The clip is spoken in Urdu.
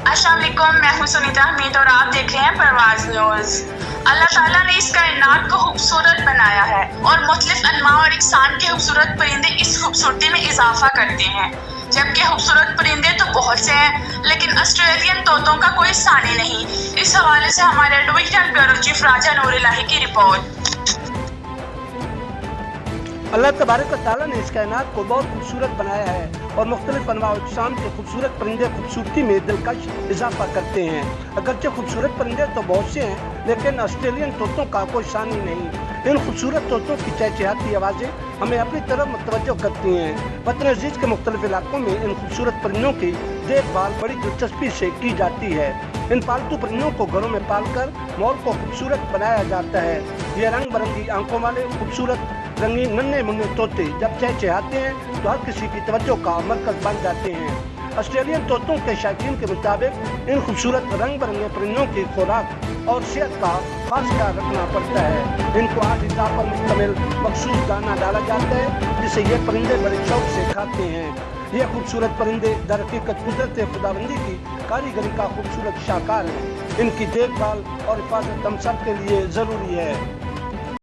السلام علیکم، میں ہوں سنیتا حمید اور آپ دیکھ رہے ہیں پرواز نیوز۔ اللہ تعالیٰ نے اس کائنات کو خوبصورت بنایا ہے اور مختلف انواع اور اقسام کے خوبصورت پرندے اس خوبصورتی میں اضافہ کرتے ہیں۔ جبکہ خوبصورت پرندے تو بہت سے ہیں لیکن آسٹریلین طوطوں کا کوئی ثانی نہیں۔ اس حوالے سے ہمارے ڈویژنل بیورو چیف راجہ نور الہی کی رپورٹ۔ اللہ تبارک و تعالیٰ نے اس کائنات کو بہت خوبصورت بنایا ہے اور مختلف انواع و اقسام کے خوبصورت پرندے خوبصورتی میں دلکش اضافہ کرتے ہیں۔ اگرچہ خوبصورت پرندے تو بہت سے ہیں لیکن آسٹریلین طوطوں کا کوئی ثانی نہیں۔ ان خوبصورت طوطوں کی چہچہاتی آوازیں ہمیں اپنی طرف متوجہ کرتی ہیں۔ وطن عزیز کے مختلف علاقوں میں ان خوبصورت پرندوں کی دیکھ بھال بڑی دلچسپی سے کی جاتی ہے۔ ان پالتو پرندوں کو گھروں میں پال کر ماحول کو خوبصورت بنایا جاتا ہے۔ یہ رنگ برنگی آنکھوں والے خوبصورت رنگین ننھے منھے طوطے جب چہچہاتے ہیں تو ہر کسی کی توجہ کا مرکز بن جاتے ہیں۔ آسٹریلین طوطوں کے شائقین کے مطابق ان خوبصورت رنگ برنگے پرندوں کی خوراک اور صحت کا خاص خیال رکھنا پڑتا ہے۔ ان کو آج غذا پر مشتمل مخصوص دانہ ڈالا جاتا ہے جسے یہ پرندے بڑے شوق سے کھاتے ہیں۔ یہ خوبصورت پرندے در حقیقت قدرت خداوندی کی کاریگری کا خوبصورت شاہکار ہیں۔ ان کی دیکھ بھال اور حفاظت ہم سب کے لیے ضروری ہے۔